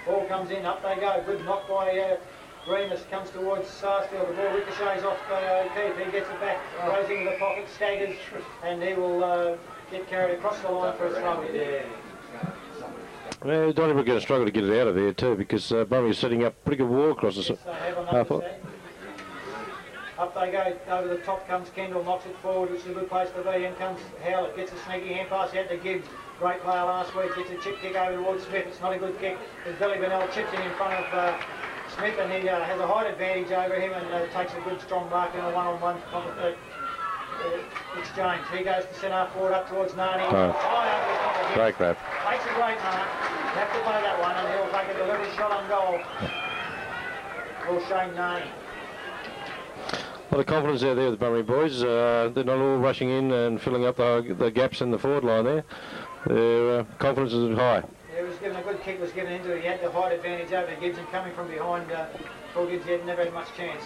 Ball comes in, up they go. Good knock by Remus, comes towards Sarsfield. The ball ricochets off Keith. He gets it back, goes into the pocket, staggers, and he will get carried across the line for a throw. Well, Donnybrook going to struggle to get it out of there too, because Brumby's setting up pretty good wall across the half. Up they go, over the top comes Kendall, knocks it forward, which is a good place to be. In comes Howlett, gets a sneaky hand pass out to Gibbs. Great player last week, gets a chip kick over towards Smith. It's not a good kick. As Billy Bennell chips in front of Smith, and he has a height advantage over him, and takes a good strong mark in a one-on-one exchange. He goes to centre forward up towards Nani. Great grab. Takes a great mark. Have to play that one, and he'll take a delivery shot on goal for Shane Nani. A lot of confidence out there with the Bunbury boys. They're not all rushing in and filling up the gaps in the forward line there. Their confidence is high. Yeah, he was given a good kick, was given into it. He had the height advantage over Gibbs, and coming from behind Paul Gibbs, he had never had much chance.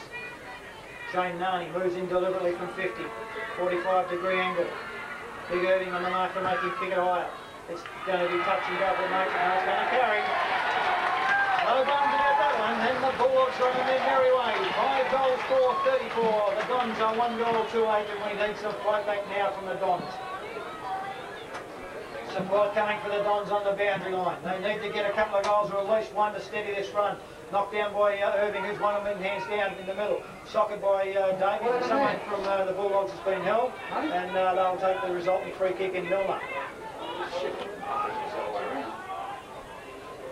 Shane Nani moves in deliberately from 50, 45-degree angle. Big Irving on the mark to make him kick it higher. It's going to be touch and go for the mate, and it's going to carry. No bones about that one, and the Bulldogs are on their merry way. 5 goals for 34. The Dons are 1 goal to 8, and we need some fight back now from the Dons. Support coming for the Dons on the boundary line. They need to get a couple of goals, or at least one, to steady this run. Knocked down by Irving, who's one of them, hands down in the middle. Socket by Davies. Someone from the Bulldogs has been held, and they'll take the resulting free kick in Milner.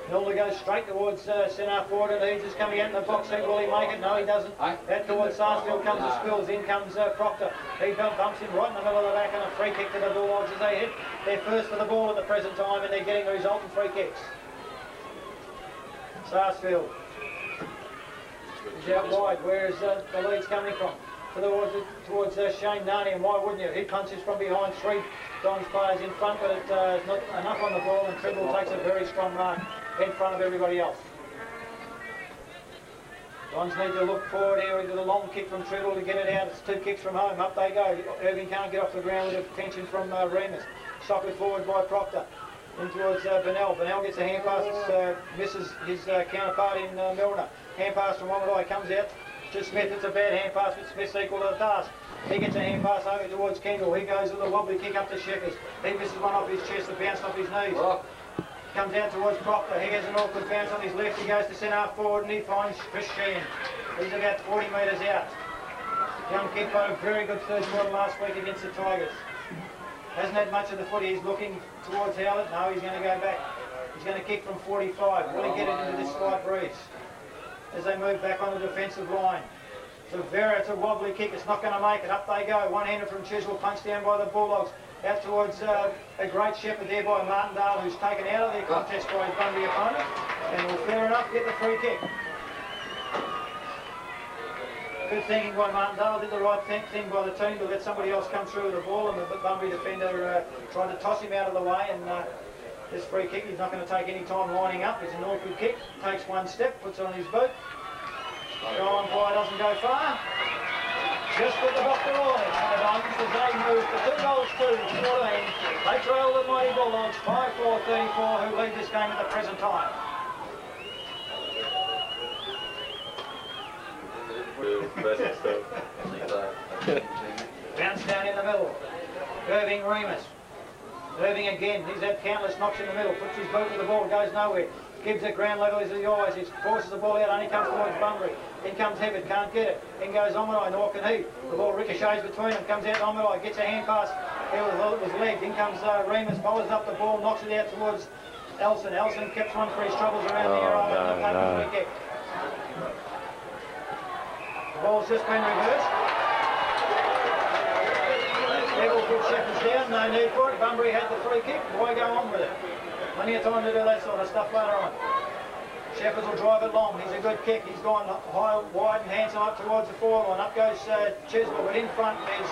Milner goes straight towards centre forward, and he's just coming out in the box. Will he make it? No, he doesn't. Out towards Sarsfield comes the Spills. In comes Proctor. He bumps him right in the middle of the back, and a free kick to the Bulldogs as they hit. They're first for the ball at the present time, and they're getting the resultant free kicks. Sarsfield is out wide. Where is the lead's coming from? Towards Shane Nani, and why wouldn't you? He punches from behind 3 Dons players in front, but it's not enough on the ball, and Trimble takes a very strong mark in front of everybody else. Dons need to look forward here into the long kick from Treadle to get it out. It's 2 kicks from home. Up they go. Irving can't get off the ground with a detention from Remus. Socket forward by Proctor. In towards Bennell. Bennell gets a hand pass. Misses his counterpart in Milner. Hand pass from Wamadai comes out to Smith. It's a bad hand pass, but Smith's equal to the task. He gets a hand pass over towards Kendall. He goes with a wobbly kick up to Sheffers. He misses one off his chest that bounced off his knees. Comes out towards Proctor. He has an awkward bounce on his left. He goes to centre forward, and he finds Chris Sheehan. He's about 40 metres out. Young kid got a very good third quarter last week against the Tigers. Hasn't had much of the footy. He's looking towards Howlett. No, he's going to go back. He's going to kick from 45. Will he get it into this slight breeze as they move back on the defensive line? It's a wobbly kick. It's not going to make it. Up they go. One-hander from Chiswell, punched down by the Bulldogs. Out towards a great shepherd there by Martindale, who's taken out of their contest by his Bunbury opponent, and will fair enough get the free kick. Good thinking by Martindale. Did the right thing by the team to let somebody else come through with the ball, and the Bunbury defender tried to toss him out of the way, and this free kick, he's not going to take any time lining up. It's an awkward kick. Takes 1 step, puts it on his boot. Goal umpire doesn't go far. Just with the Dr. Roy, the Dons, as they move to 2 goals to 14. They trail the mighty Bulldogs 5-4-34, who lead this game at the present time. Bounce down in the middle. Irving Remus. Irving again. He's had countless knocks in the middle. Puts his boot to the ball, goes nowhere. Gives it ground level as the eyes. He forces the ball out, only comes towards Bunbury. In comes Hebbert, can't get it. In goes Omadai, nor can he. The ball ricochets between them, comes out to Omadai, gets a hand pass. It was legged. In comes Remus, follows up the ball, knocks it out towards Elson. Elson kept one for his troubles around the arrow and the free kick. The ball's just been reversed. Neville put Shepherds down, no need for it. Bunbury had the free kick. Why go on with it? Plenty of time to do that sort of stuff later on. Shepherds will drive it long. He's a good kick. He's gone high, wide and handsome up towards the forward line. Up goes Chiswell, but in front there's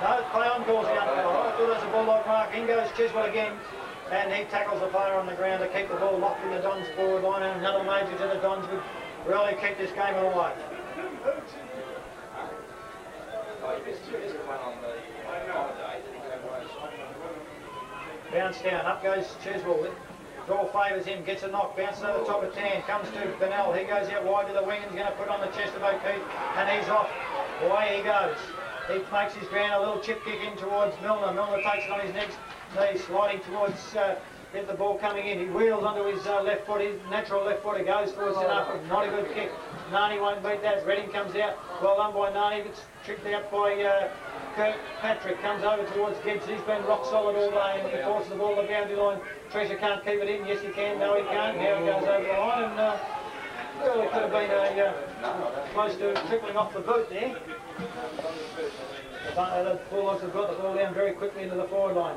no play on calls the umpire. I thought there's a Bulldog mark. In goes Chiswell again, and he tackles the player on the ground to keep the ball locked in the Dons forward line, and another major to the Dons would really keep this game alive. Bounce down, up goes Chiswell. Ball favours him, gets a knock, bounces over the top of Tan, comes to Bennell. He goes out wide to the wing and he's going to put on the chest of O'Keefe, and he's off. Away he goes. He makes his ground, a little chip kick in towards Milner. Milner takes it on his next knee, sliding towards get the ball coming in. He wheels onto his left foot, his natural left footer goes towards centre. Not a good kick. Nani won't beat that. Redding comes out. Well done by Nani. It's tricked out by Kirkpatrick. Comes over towards Gibbs. He's been rock solid all day and he forces the ball to the boundary line. Treasure can't keep it in. Yes, he can. No, he can't. Now he goes over the line and really could have been close to trickling off the boot there. The Bulldogs have got the ball down very quickly into the forward line.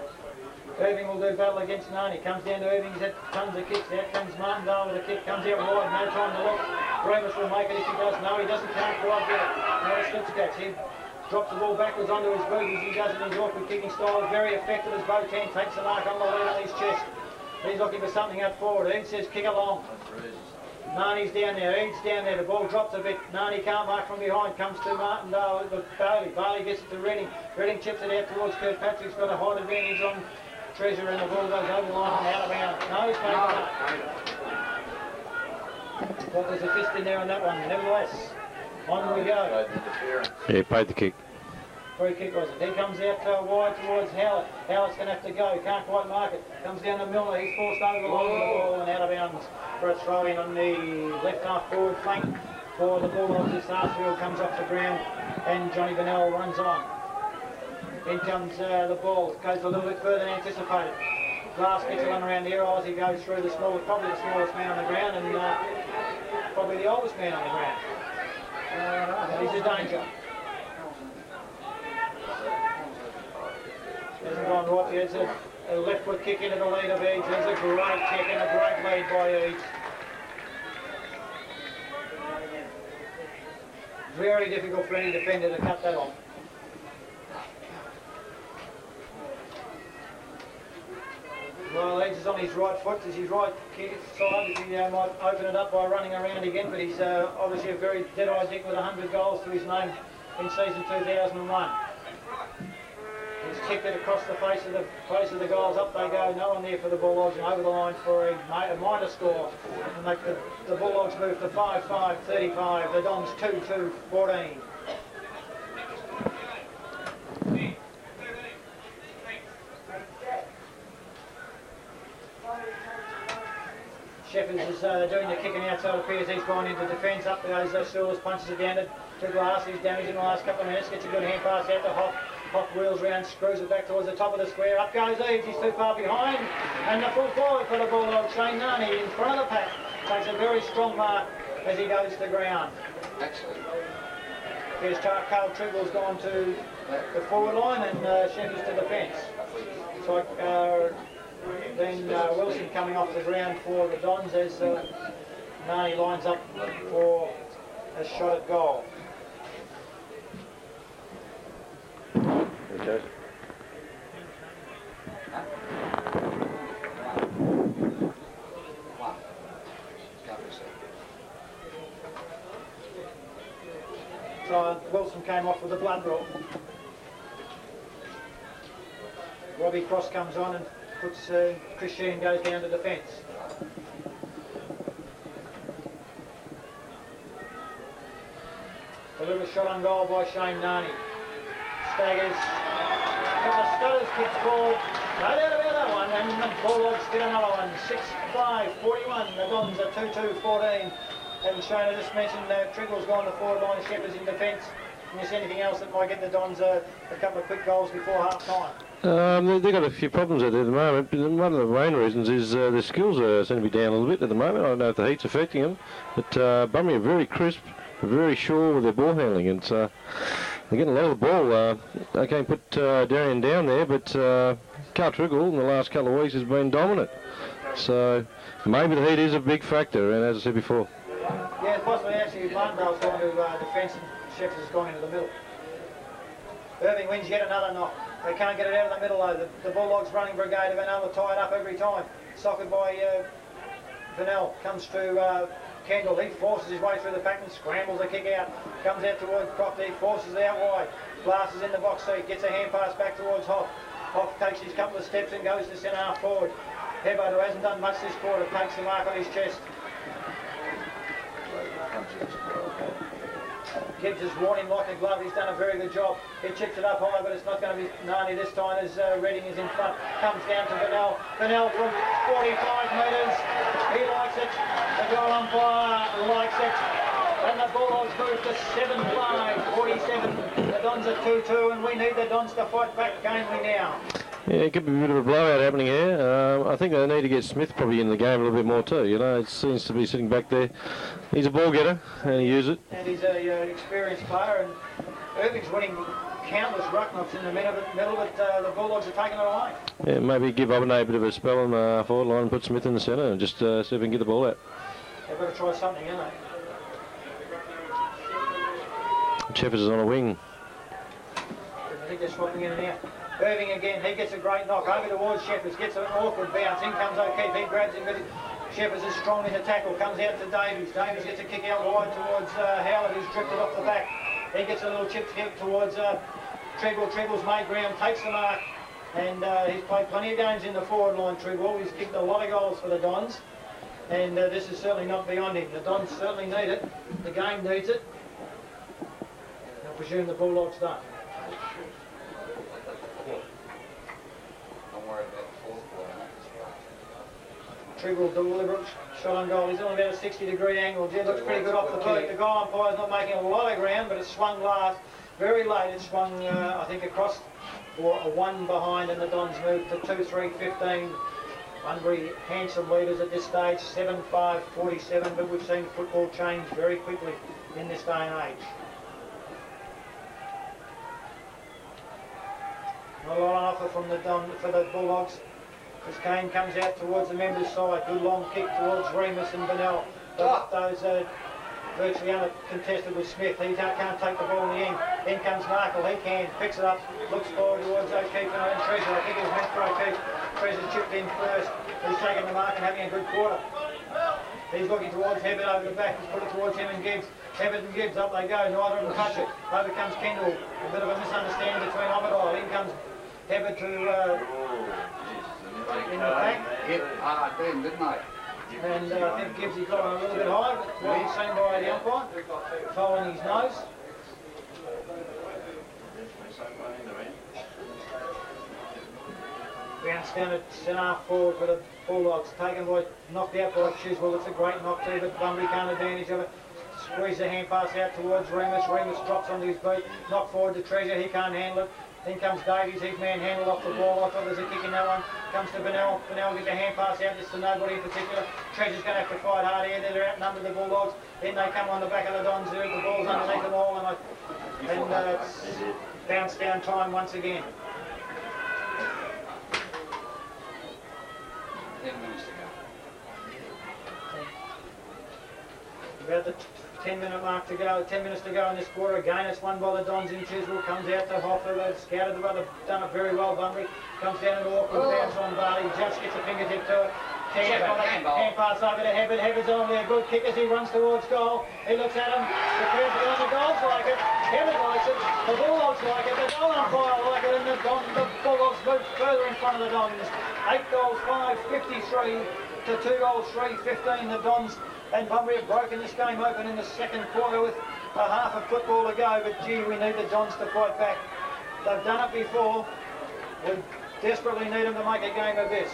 Irving will do battle against Nani. Comes down to Irving, he's had tons of kicks. Out comes Martindale with a kick, comes out wide, no time to look. Remus will make it if he does. No, he doesn't, can't quite get it. Now it's Slipscats. He drops the ball backwards onto his boot as he does it in his awkward kicking style. Very effective as Botan takes the mark on the lead on his chest. He's looking for something up forward. Eads says kick along. Nani's down there, Eads down there, the ball drops a bit. Nani can't mark from behind, comes to Martindale with Bailey. Bailey gets it to Redding. Redding chips it out towards Kirkpatrick's got a height advantage on Treasure and the ball goes over the line and out of bounds. No, he's made it up. Well, there's a fist in there on that one. Nevertheless, on we go. Yeah, he paid the kick. Free kick was it. He comes out wide towards Howlett. Howlett's going to have to go. Can't quite mark it. Comes down to Milner. He's forced over the line with the ball and out of bounds for a throw in on the left half forward flank for the Bulldogs. As Sarsfield comes off the ground and Johnny Bennell runs on. In comes the ball, goes a little bit further than anticipated. Glass gets one around the ear as he goes through the smallest, probably the smallest man on the ground and probably the oldest man on the ground. He's a danger. Hasn't gone right there. It's a left foot kick into the lead of Eads. There's a great kick and a great lead by Eads. Very difficult for any defender to cut that off. Well, Eads is on his right foot, it's his right kick side. He might open it up by running around again, but he's obviously a very dead-eyed dick with 100 goals to his name in season 2001. He's kicked it across the face of the goals. Up they go, no one there for the Bulldogs, and over the line for a minor score. And make the Bulldogs move to 5-5-35, the Dons 2-2-14. Shepherds is doing the kicking outside. It appears he's gone into defence. Up goes Shoulders, punches it down to Glass. He's damaged in the last couple of minutes. Gets a good hand pass out to Hoff. Hoff wheels round, screws it back towards the top of the square. Up goes Eads. He's too far behind. And the full forward for the Bulldogs, Shane Nani, in front of the pack. Takes a very strong mark as he goes to the ground. Excellent. Here's Carl Triggle's gone to the forward line and Shepherds to defence. So then Wilson coming off the ground for the Dons as Nani lines up for a shot at goal. Okay. So Wilson came off with a blood draw. Robbie Cross comes on and puts Chris Sheehan goes down to defence. A little shot on goal by Shane Nani. Staggers. Got the Stutters kicked forward. No doubt about that one. And the Bulldogs get another one. 6-5-41. The Dons are 2-2-14. And Shane, I just mentioned Triggle's gone to forward line, Shepherds in defence. And is anything else that might get the Dons a couple of quick goals before half time? They've got a few problems out there at the moment. One of the main reasons is their skills seem to be down a little bit at the moment. I don't know if the heat's affecting them, but Brummy are very crisp, very sure with their ball handling, and they're getting a lot of the ball. They can't put Darian down there, but Carl Triggle in the last couple of weeks has been dominant. So maybe the heat is a big factor, and as I said before. Yeah, possibly actually Martindale's gone to defence and Shepherds has gone into the middle. Irving wins yet another knock. They can't get it out of the middle though. The Bulldogs running brigade have been able to tie it up every time. Socket by Vanell comes to Kendall. He forces his way through the pack and scrambles the kick out. Comes out towards Proctor. He forces it out wide. Glass is in the box seat. Gets a hand pass back towards Hoff. Hoff takes his couple of steps and goes to centre half forward. Hebbo, who hasn't done much this quarter, takes the mark on his chest. Gibbs has worn him like a glove. He's done a very good job. He chips it up high, but it's not going to be Nani this time as Redding is in front. Comes down to Bennell. Bennell from 45 metres. He likes it. The goal umpire likes it. And the Bulldogs move to 7-5, 47. The Dons are 2-2, and we need the Dons to fight back gamely now. Yeah, it could be a bit of a blowout happening here. I think they need to get Smith probably in the game a little bit more too. You know, it seems to be sitting back there. He's a ball getter and he uses it. And he's an experienced player, and Irving's winning countless ruck-knocks in the middle, but the Bulldogs are taking it away. Yeah, maybe give Abernay a bit of a spell on the forward line and put Smith in the centre and just see if we can get the ball out. They've got to try something, haven't they? Cheffers is on a wing. I think they're swapping in and out. Irving again, he gets a great knock over towards Sheffers, gets an awkward bounce, in comes O'Keefe, he grabs him, but Sheffers is strong in the tackle, comes out to Davies. Davies gets a kick out wide towards Howard, who's drifted off the back. He gets a little chip kick towards Treadwell. Treadwell's made ground, takes the mark, and he's played plenty of games in the forward line, Treadwell. He's kicked a lot of goals for the Dons, and this is certainly not beyond him. The Dons certainly need it, the game needs it. I presume the Bulldogs don't. Treadwell deliberate shot on goal. He's on about a 60-degree angle. It looks pretty good off the boot. The goal umpire's not making a lot of ground, but it swung last. Very late. It swung, I think, across for a 1 behind, and the Dons moved to 2-3-15. Bunbury handsome leaders at this stage, 7-5, 47, but we've seen football change very quickly in this day and age. Not a lot on offer from for the Bulldogs. As Kane comes out towards the members' side, good long kick towards Remus and Bennell. Those virtually uncontested with Smith. He can't take the ball in the end. In comes Markle, he can, picks it up, looks forward towards O'Keefe and Treasure. I think it was meant for O'Keefe. Treasure chipped in first. He's taking the mark and having a good quarter. He's looking towards Hebbert over the back. He's put it towards him and Gibbs. Hebbert and Gibbs, up they go. Neither of them touch it. Over comes Kendall. A bit of a misunderstanding between Obadiah. In comes Hebbert to in the back. I did, didn't I? And I think Gibbs got on a little bit high, but what he's seen by the umpire, following his nose. Bounce down at centre forward for the Bulldogs, taken by, knocked out by Chiswell. It's a great knock too, but Bunbury can't advantage of it. Squeeze the hand pass out towards Remus. Remus drops onto his feet, knocked forward to Treasure, he can't handle it. Then comes Davies, he's manhandled off the ball. I thought there's a kick in that one. Comes to Bennell. Bennell gets a hand pass out, just to nobody in particular. Treasure's going to have to fight hard here. They're outnumbered, the Bulldogs. Then they come on the back of the Dons. The ball's underneath them all, and it's bounce down time once again. 10 minutes to go. About the 10-minute mark to go, 10 minutes to go in this quarter. Again, it's won by the Dons in Chiswell. Comes out to Hoffer. They've scouted the brother, done it very well. Bunbury comes down an awkward bounce on Barley. Just gets a fingertip to it. Hand pass over to Hebbert. Hebbert's only a good kick as he runs towards goal. He looks at him. The crowd behind the goals like it. Hebbert likes it. The Bulldogs like it. The goal umpire like it. And the Bulldogs move further in front of the Dons. 8 goals, 5, 53 to 2 goals, 3, 15. The Dons and Bunbury have broken this game open in the second quarter with a half of football to go, but gee, we need the Dons to fight back. They've done it before. We desperately need them to make a game of this.